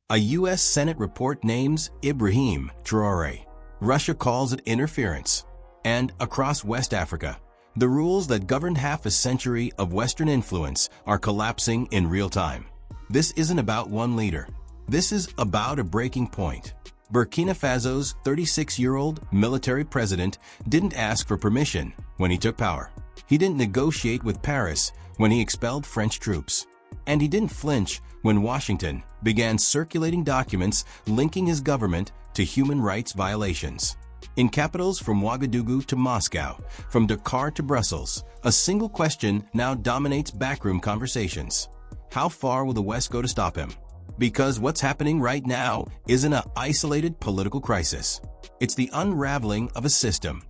A U.S. Senate report names Ibrahim Traoré. Russia calls it interference. And across West Africa, the rules that governed half a century of Western influence are collapsing in real time. This isn't about one leader. This is about a breaking point. Burkina Faso's 36-year-old military president didn't ask for permission when he took power. He didn't negotiate with Paris when he expelled French troops. And he didn't flinch when Washington began circulating documents linking his government to human rights violations. In capitals from Ouagadougou to Moscow, from Dakar to Brussels, a single question now dominates backroom conversations. How far will the West go to stop him? Because what's happening right now isn't an isolated political crisis. It's the unraveling of a system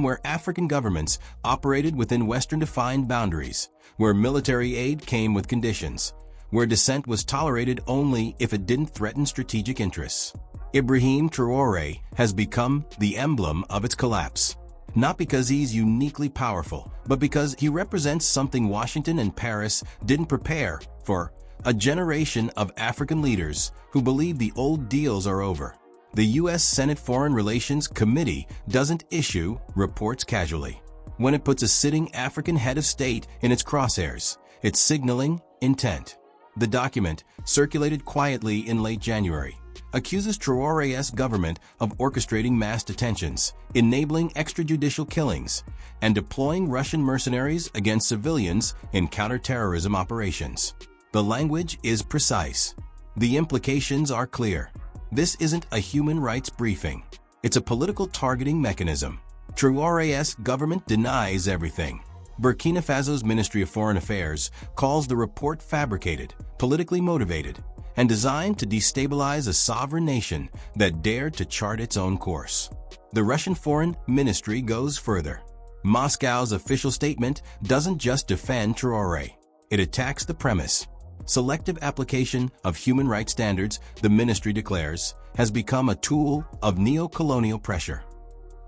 where African governments operated within Western-defined boundaries, where military aid came with conditions, where dissent was tolerated only if it didn't threaten strategic interests. Ibrahim Traoré has become the emblem of its collapse, not because he's uniquely powerful, but because he represents something Washington and Paris didn't prepare for: a generation of African leaders who believe the old deals are over. The U.S. Senate Foreign Relations Committee doesn't issue reports casually. When it puts a sitting African head of state in its crosshairs, it's signaling intent. The document, circulated quietly in late January, accuses Traoré's government of orchestrating mass detentions, enabling extrajudicial killings, and deploying Russian mercenaries against civilians in counterterrorism operations. The language is precise. The implications are clear. This isn't a human rights briefing. It's a political targeting mechanism. Traoré's government denies everything. Burkina Faso's Ministry of Foreign Affairs calls the report fabricated, politically motivated, and designed to destabilize a sovereign nation that dared to chart its own course. The Russian Foreign Ministry goes further. Moscow's official statement doesn't just defend Traoré. It attacks the premise. Selective application of human rights standards, the ministry declares, has become a tool of neo-colonial pressure.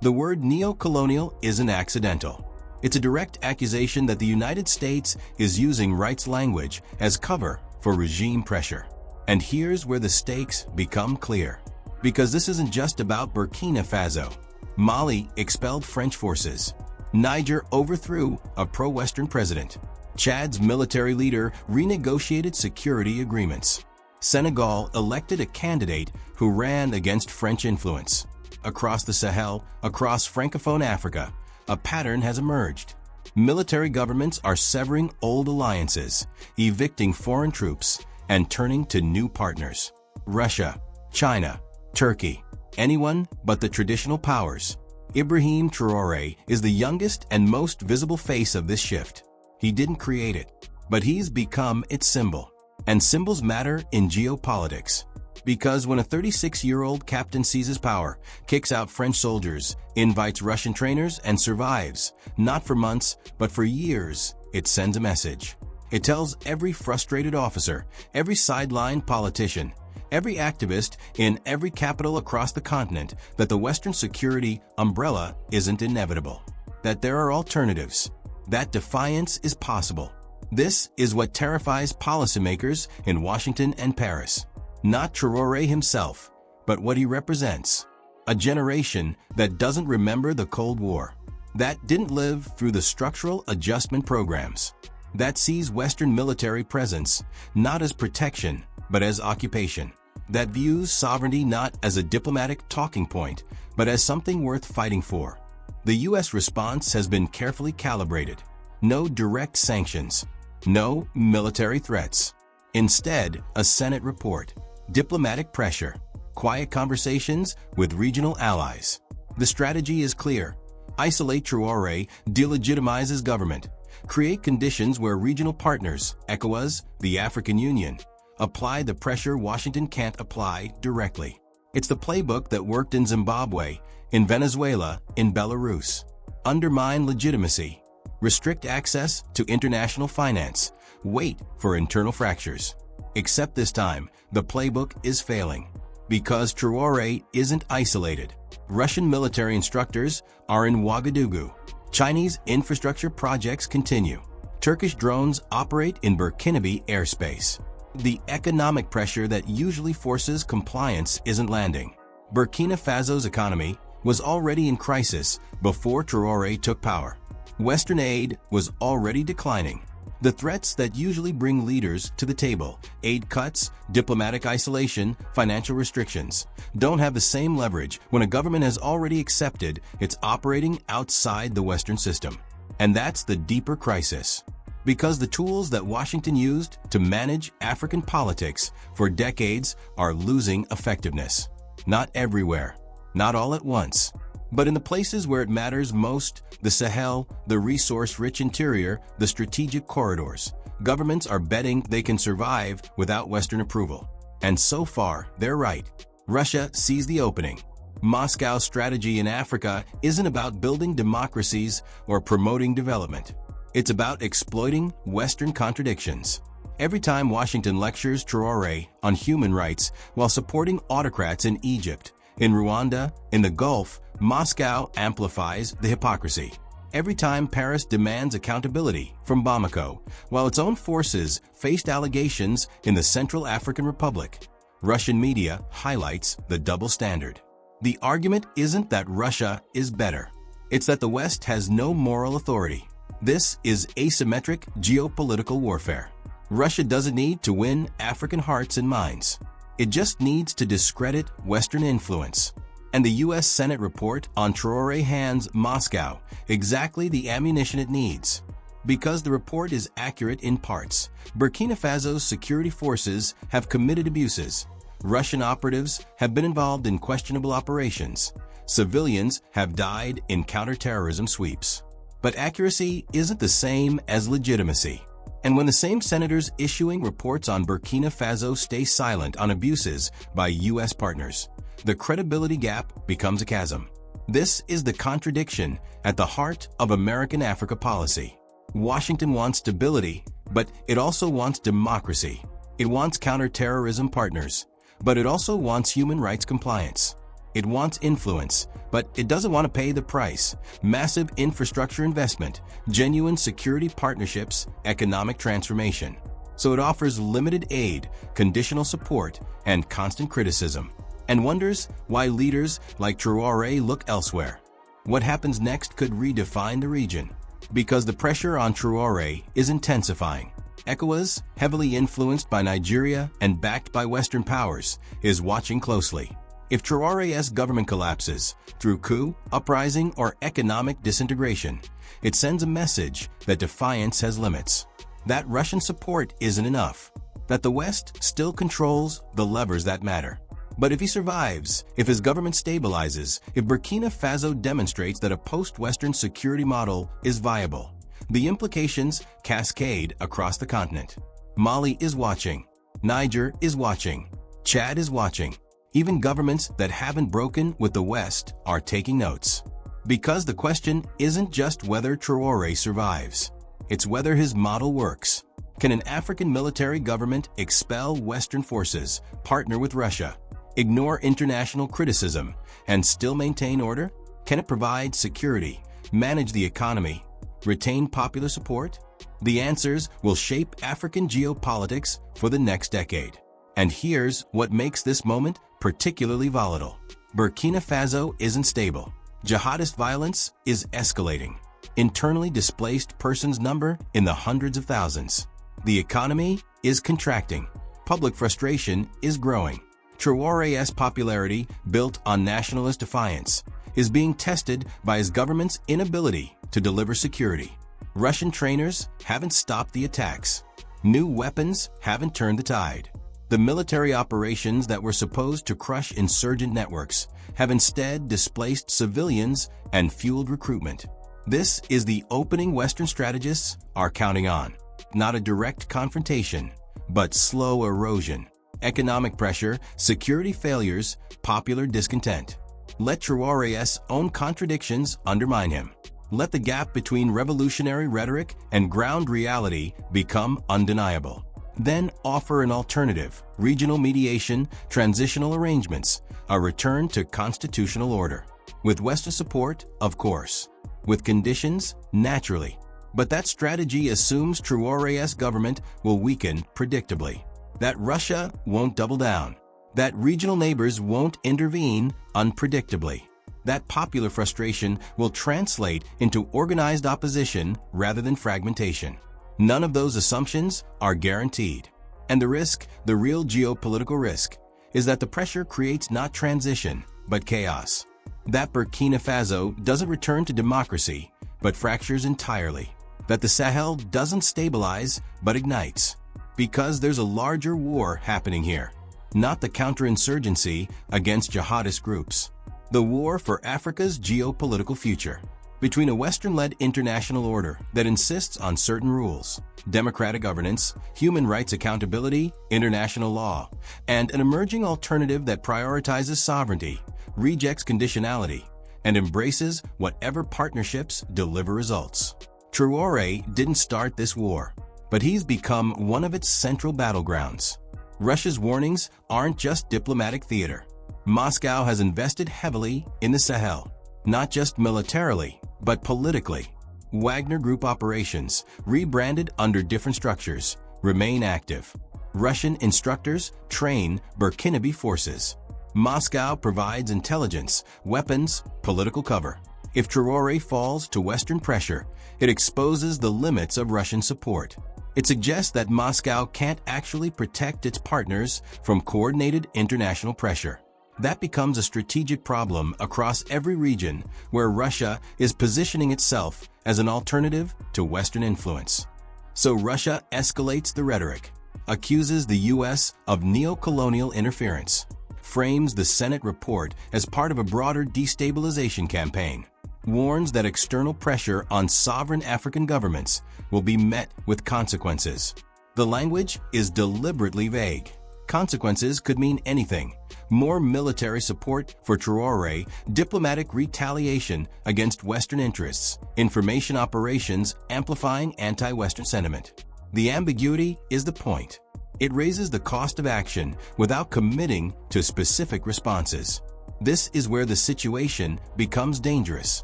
The word neo-colonial isn't accidental. It's a direct accusation that the United States is using rights language as cover for regime pressure. And here's where the stakes become clear. Because this isn't just about Burkina Faso. Mali expelled French forces. Niger overthrew a pro-Western president. Chad's military leader renegotiated security agreements. Senegal elected a candidate who ran against French influence. Across the Sahel, across Francophone Africa, a pattern has emerged. Military governments are severing old alliances, evicting foreign troops, and turning to new partners. Russia, China, Turkey, anyone but the traditional powers. Ibrahim Traoré is the youngest and most visible face of this shift. He didn't create it, but he's become its symbol. And symbols matter in geopolitics. Because when a 36-year-old captain seizes power, kicks out French soldiers, invites Russian trainers, and survives, not for months, but for years, it sends a message. It tells every frustrated officer, every sidelined politician, every activist in every capital across the continent that the Western security umbrella isn't inevitable, that there are alternatives, that defiance is possible. This is what terrifies policymakers in Washington and Paris. Not Traoré himself, but what he represents. A generation that doesn't remember the Cold War, that didn't live through the structural adjustment programs, that sees Western military presence not as protection, but as occupation, that views sovereignty not as a diplomatic talking point, but as something worth fighting for. The U.S. response has been carefully calibrated. No direct sanctions, no military threats. Instead, a Senate report, diplomatic pressure, quiet conversations with regional allies. The strategy is clear. Isolate Traoré, delegitimize his government, create conditions where regional partners, ECOWAS, the African Union, apply the pressure Washington can't apply directly. It's the playbook that worked in Zimbabwe, in Venezuela, in Belarus. Undermine legitimacy, restrict access to international finance, wait for internal fractures. Except this time, the playbook is failing. Because Traoré isn't isolated. Russian military instructors are in Ouagadougou. Chinese infrastructure projects continue. Turkish drones operate in Burkinabe airspace. The economic pressure that usually forces compliance isn't landing. Burkina Faso's economy was already in crisis before Traoré took power. Western aid was already declining. The threats that usually bring leaders to the table, aid cuts, diplomatic isolation, financial restrictions, don't have the same leverage when a government has already accepted it's operating outside the Western system. And that's the deeper crisis. Because the tools that Washington used to manage African politics for decades are losing effectiveness. Not everywhere, not all at once, but in the places where it matters most, the Sahel, the resource-rich interior, the strategic corridors, governments are betting they can survive without Western approval. And so far, they're right. Russia sees the opening. Moscow's strategy in Africa isn't about building democracies or promoting development. It's about exploiting Western contradictions. Every time Washington lectures Traoré on human rights while supporting autocrats in Egypt, in Rwanda, in the Gulf, Moscow amplifies the hypocrisy. Every time Paris demands accountability from Bamako, while its own forces faced allegations in the Central African Republic, Russian media highlights the double standard. The argument isn't that Russia is better. It's that the West has no moral authority. This is asymmetric geopolitical warfare. Russia doesn't need to win African hearts and minds. It just needs to discredit Western influence. And the U.S. Senate report on Traoré hands Moscow exactly the ammunition it needs. Because the report is accurate in parts, Burkina Faso's security forces have committed abuses. Russian operatives have been involved in questionable operations. Civilians have died in counterterrorism sweeps. But accuracy isn't the same as legitimacy. And when the same senators issuing reports on Burkina Faso stay silent on abuses by U.S. partners, the credibility gap becomes a chasm. This is the contradiction at the heart of American Africa policy. Washington wants stability, but it also wants democracy. It wants counterterrorism partners, but it also wants human rights compliance. It wants influence, but it doesn't want to pay the price. Massive infrastructure investment, genuine security partnerships, economic transformation. So it offers limited aid, conditional support, and constant criticism. And wonders why leaders like Traoré look elsewhere. What happens next could redefine the region. Because the pressure on Traoré is intensifying. ECOWAS, heavily influenced by Nigeria and backed by Western powers, is watching closely. If Traoré's government collapses through coup, uprising, or economic disintegration, it sends a message that defiance has limits. That Russian support isn't enough. That the West still controls the levers that matter. But if he survives, if his government stabilizes, if Burkina Faso demonstrates that a post-Western security model is viable, the implications cascade across the continent. Mali is watching. Niger is watching. Chad is watching. Even governments that haven't broken with the West are taking notes. Because the question isn't just whether Traoré survives. It's whether his model works. Can an African military government expel Western forces, partner with Russia, ignore international criticism, and still maintain order? Can it provide security, manage the economy, retain popular support? The answers will shape African geopolitics for the next decade. And here's what makes this moment particularly volatile. Burkina Faso isn't stable. Jihadist violence is escalating. Internally displaced persons number in the hundreds of thousands. The economy is contracting. Public frustration is growing. Traoré's popularity, built on nationalist defiance, is being tested by his government's inability to deliver security. Russian trainers haven't stopped the attacks. New weapons haven't turned the tide. The military operations that were supposed to crush insurgent networks have instead displaced civilians and fueled recruitment. This is the opening Western strategists are counting on. Not a direct confrontation, but slow erosion. Economic pressure, security failures, popular discontent. Let Traoré's own contradictions undermine him. Let the gap between revolutionary rhetoric and ground reality become undeniable. Then offer an alternative, regional mediation, transitional arrangements, a return to constitutional order. With Western support, of course. With conditions, naturally. But that strategy assumes Traoré's government will weaken predictably. that Russia won't double down, that regional neighbors won't intervene unpredictably, that popular frustration will translate into organized opposition rather than fragmentation. None of those assumptions are guaranteed. And the risk, the real geopolitical risk, is that the pressure creates not transition, but chaos. That Burkina Faso doesn't return to democracy, but fractures entirely. That the Sahel doesn't stabilize, but ignites. Because there's a larger war happening here. Not the counterinsurgency against jihadist groups. The war for Africa's geopolitical future. Between a Western-led international order that insists on certain rules, democratic governance, human rights accountability, international law, and an emerging alternative that prioritizes sovereignty, rejects conditionality, and embraces whatever partnerships deliver results. Traoré didn't start this war, but he's become one of its central battlegrounds. Russia's warnings aren't just diplomatic theater. Moscow has invested heavily in the Sahel, not just militarily, but politically. Wagner Group operations, rebranded under different structures, remain active. Russian instructors train Burkinabe forces. Moscow provides intelligence, weapons, political cover. If Traoré falls to Western pressure, it exposes the limits of Russian support. It suggests that Moscow can't actually protect its partners from coordinated international pressure. That becomes a strategic problem across every region where Russia is positioning itself as an alternative to Western influence. So Russia escalates the rhetoric, accuses the U.S. of neo-colonial interference, frames the Senate report as part of a broader destabilization campaign, warns that external pressure on sovereign African governments will be met with consequences. The language is deliberately vague. Consequences could mean anything: more military support for Traoré, diplomatic retaliation against Western interests, information operations amplifying anti-Western sentiment. The ambiguity is the point. It raises the cost of action without committing to specific responses. This is where the situation becomes dangerous,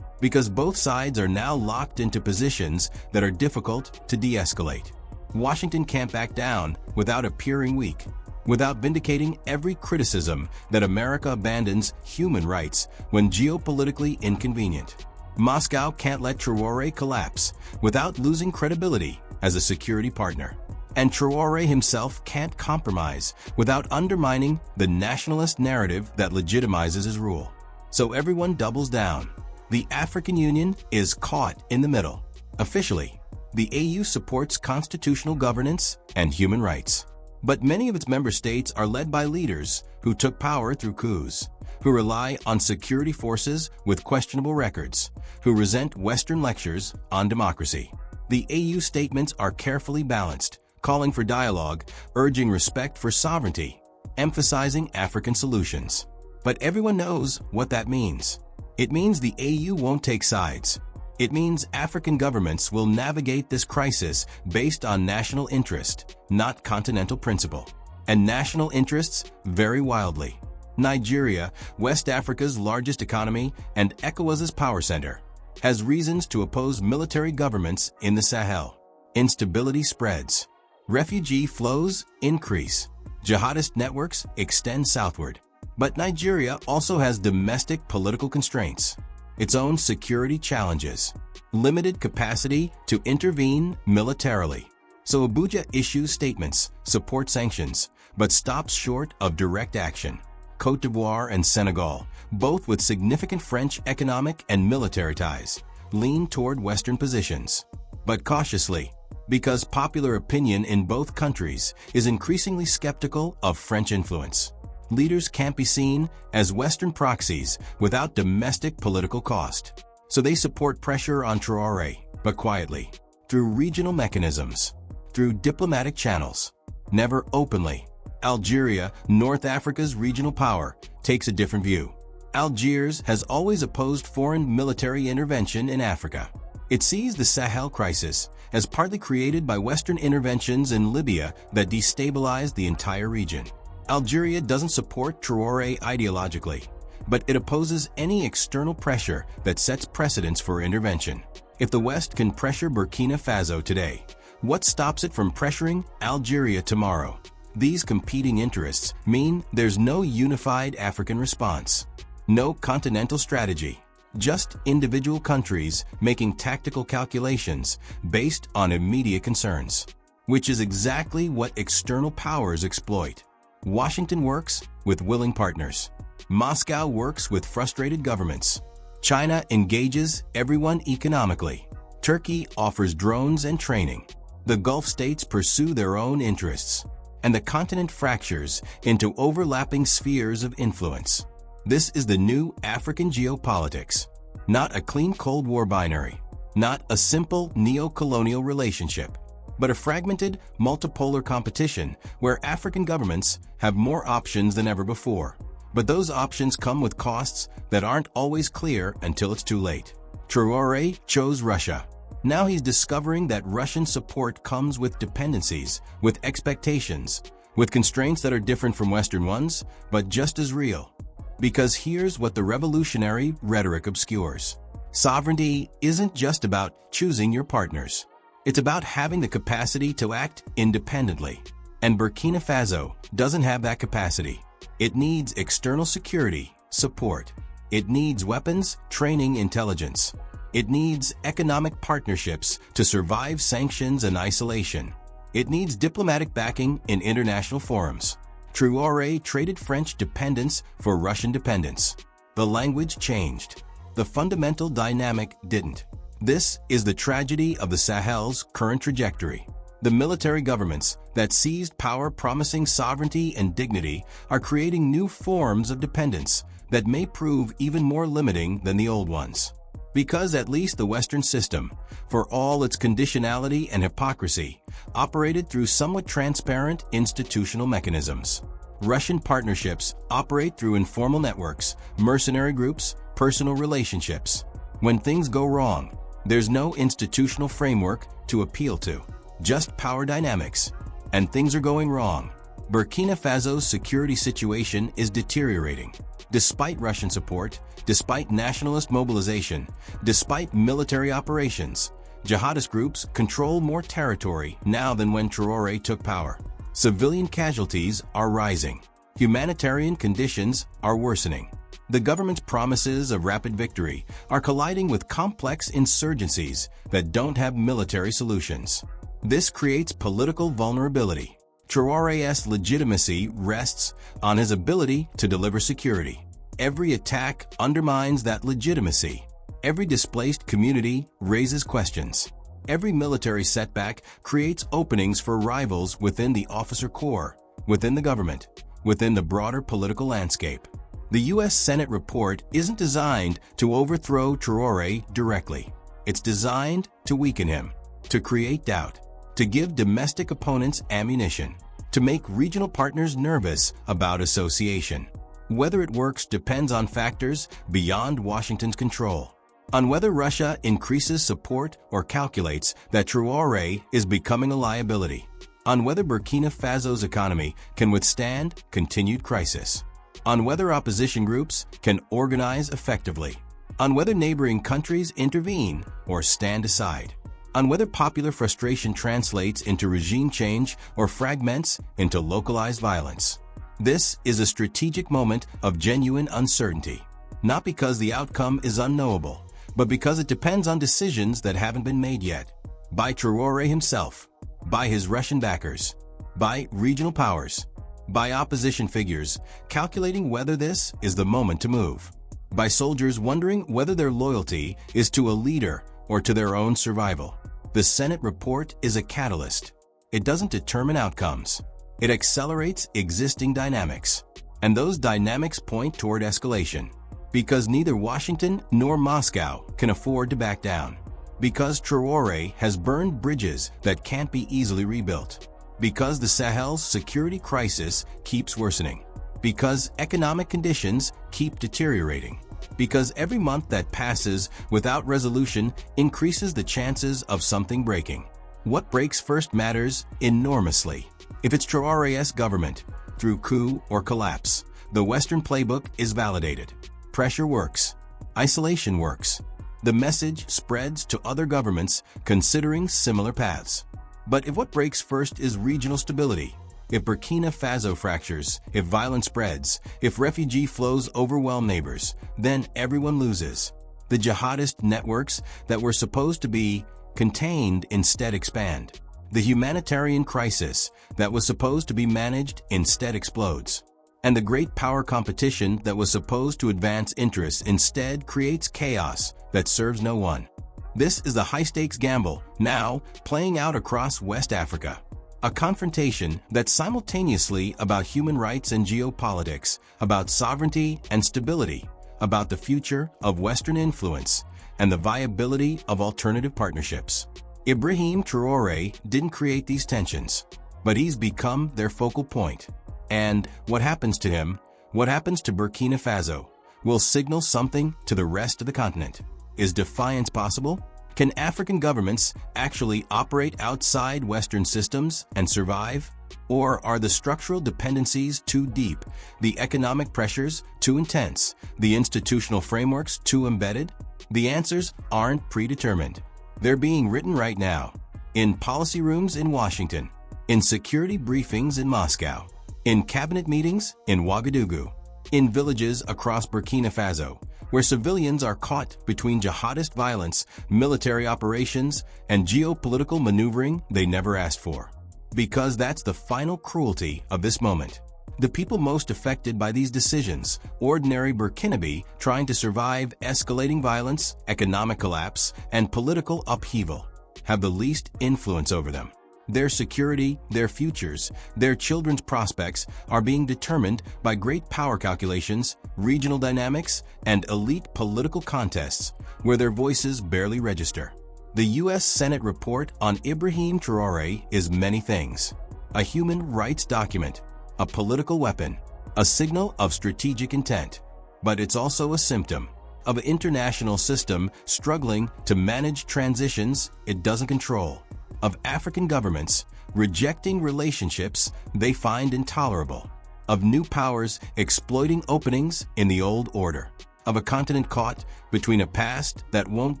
because both sides are now locked into positions that are difficult to de-escalate. Washington can't back down without appearing weak, without vindicating every criticism that America abandons human rights when geopolitically inconvenient. Moscow can't let Traoré collapse without losing credibility as a security partner. And Traoré himself can't compromise without undermining the nationalist narrative that legitimizes his rule. So everyone doubles down. The African Union is caught in the middle. Officially, the AU supports constitutional governance and human rights. But many of its member states are led by leaders who took power through coups, who rely on security forces with questionable records, who resent Western lectures on democracy. The AU statements are carefully balanced, calling for dialogue, urging respect for sovereignty, emphasizing African solutions. But everyone knows what that means. It means the AU won't take sides. It means African governments will navigate this crisis based on national interest, not continental principle. And national interests vary wildly. Nigeria, West Africa's largest economy and ECOWAS's power center, has reasons to oppose military governments in the Sahel. Instability spreads. Refugee flows increase. Jihadist networks extend southward. But Nigeria also has domestic political constraints, its own security challenges, limited capacity to intervene militarily. So Abuja issues statements, supports sanctions, but stops short of direct action. Côte d'Ivoire and Senegal, both with significant French economic and military ties, lean toward Western positions. But cautiously, because popular opinion in both countries is increasingly skeptical of French influence. Leaders can't be seen as Western proxies without domestic political cost. So they support pressure on Traoré, but quietly, through regional mechanisms, through diplomatic channels, never openly. Algeria, North Africa's regional power, takes a different view. Algiers has always opposed foreign military intervention in Africa. It sees the Sahel crisis as partly created by Western interventions in Libya that destabilized the entire region. Algeria doesn't support Traoré ideologically, but it opposes any external pressure that sets precedents for intervention. If the West can pressure Burkina Faso today, what stops it from pressuring Algeria tomorrow? These competing interests mean there's no unified African response, no continental strategy, just individual countries making tactical calculations based on immediate concerns, which is exactly what external powers exploit. Washington works with willing partners. Moscow works with frustrated governments. China engages everyone economically. Turkey offers drones and training. The Gulf states pursue their own interests, and the continent fractures into overlapping spheres of influence. This is the new African geopolitics, not a clean Cold War binary, not a simple neo-colonial relationship, but a fragmented, multipolar competition where African governments have more options than ever before. But those options come with costs that aren't always clear until it's too late. Traoré chose Russia. Now he's discovering that Russian support comes with dependencies, with expectations, with constraints that are different from Western ones, but just as real. Because here's what the revolutionary rhetoric obscures. Sovereignty isn't just about choosing your partners. It's about having the capacity to act independently. And Burkina Faso doesn't have that capacity. It needs external security, support. It needs weapons, training, intelligence. It needs economic partnerships to survive sanctions and isolation. It needs diplomatic backing in international forums. Traoré traded French dependence for Russian dependence. The language changed. The fundamental dynamic didn't. This is the tragedy of the Sahel's current trajectory. The military governments that seized power promising sovereignty and dignity are creating new forms of dependence that may prove even more limiting than the old ones. Because at least the Western system, for all its conditionality and hypocrisy, operated through somewhat transparent institutional mechanisms. Russian partnerships operate through informal networks, mercenary groups, personal relationships. When things go wrong, there's no institutional framework to appeal to, just power dynamics. And things are going wrong. Burkina Faso's security situation is deteriorating. Despite Russian support, despite nationalist mobilization, despite military operations, jihadist groups control more territory now than when Traoré took power. Civilian casualties are rising. Humanitarian conditions are worsening. The government's promises of rapid victory are colliding with complex insurgencies that don't have military solutions. This creates political vulnerability. Traoré's legitimacy rests on his ability to deliver security. Every attack undermines that legitimacy. Every displaced community raises questions. Every military setback creates openings for rivals within the officer corps, within the government, within the broader political landscape. The U.S. Senate report isn't designed to overthrow Traoré directly. It's designed to weaken him, to create doubt, to give domestic opponents ammunition, to make regional partners nervous about association. Whether it works depends on factors beyond Washington's control. On whether Russia increases support or calculates that Traoré is becoming a liability. On whether Burkina Faso's economy can withstand continued crisis. On whether opposition groups can organize effectively. On whether neighboring countries intervene or stand aside. On whether popular frustration translates into regime change or fragments into localized violence. This is a strategic moment of genuine uncertainty, not because the outcome is unknowable, but because it depends on decisions that haven't been made yet. By Traoré himself, by his Russian backers, by regional powers, by opposition figures calculating whether this is the moment to move, by soldiers wondering whether their loyalty is to a leader or to their own survival. The Senate report is a catalyst. It doesn't determine outcomes. It accelerates existing dynamics. And those dynamics point toward escalation. Because neither Washington nor Moscow can afford to back down. Because Traoré has burned bridges that can't be easily rebuilt. Because the Sahel's security crisis keeps worsening. Because economic conditions keep deteriorating. Because every month that passes without resolution increases the chances of something breaking. What breaks first matters enormously. If it's Traoré's government, through coup or collapse, the Western playbook is validated. Pressure works. Isolation works. The message spreads to other governments considering similar paths. But if what breaks first is regional stability, If Burkina Faso fractures, if violence spreads, if refugee flows overwhelm neighbors, then everyone loses. The jihadist networks that were supposed to be contained instead expand. The humanitarian crisis that was supposed to be managed instead explodes. And the great power competition that was supposed to advance interests instead creates chaos that serves no one. This is the high-stakes gamble now playing out across West Africa. A confrontation that's simultaneously about human rights and geopolitics, about sovereignty and stability, about the future of Western influence, and the viability of alternative partnerships. Ibrahim Traoré didn't create these tensions, but he's become their focal point. And what happens to him, what happens to Burkina Faso, will signal something to the rest of the continent. Is defiance possible? Can African governments actually operate outside Western systems and survive? Or are the structural dependencies too deep, the economic pressures too intense, the institutional frameworks too embedded? The answers aren't predetermined. They're being written right now, in policy rooms in Washington, in security briefings in Moscow, in cabinet meetings in Ouagadougou, in villages across Burkina Faso, where civilians are caught between jihadist violence, military operations, and geopolitical maneuvering they never asked for. Because that's the final cruelty of this moment. The people most affected by these decisions, ordinary Burkinabe trying to survive escalating violence, economic collapse, and political upheaval, have the least influence over them. Their security, their futures, their children's prospects are being determined by great power calculations, regional dynamics, and elite political contests where their voices barely register. The U.S. Senate report on Ibrahim Traoré is many things. A human rights document, a political weapon, a signal of strategic intent. But it's also a symptom of an international system struggling to manage transitions it doesn't control, of African governments rejecting relationships they find intolerable, of new powers exploiting openings in the old order, of a continent caught between a past that won't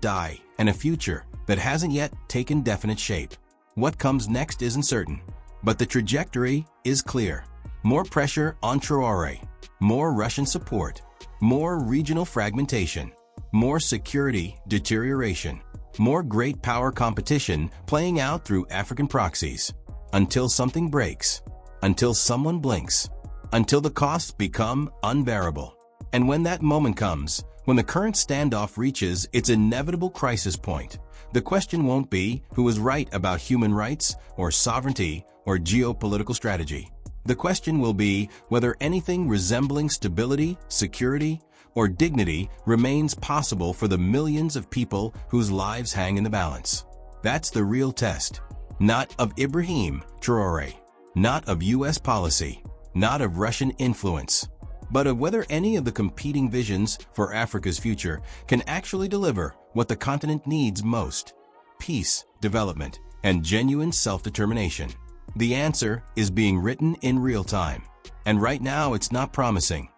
die and a future that hasn't yet taken definite shape. What comes next isn't certain, but the trajectory is clear. More pressure on Traoré, more Russian support, more regional fragmentation, more security deterioration, more great power competition playing out through African proxies, until something breaks, until someone blinks, until the costs become unbearable. And when that moment comes, when the current standoff reaches its inevitable crisis point, the question won't be who is right about human rights or sovereignty or geopolitical strategy. The question will be whether anything resembling stability, security, or dignity remains possible for the millions of people whose lives hang in the balance. That's the real test. Not of Ibrahim Traoré, not of U.S. policy, not of Russian influence, but of whether any of the competing visions for Africa's future can actually deliver what the continent needs most: peace, development, and genuine self-determination. The answer is being written in real time. And right now it's not promising.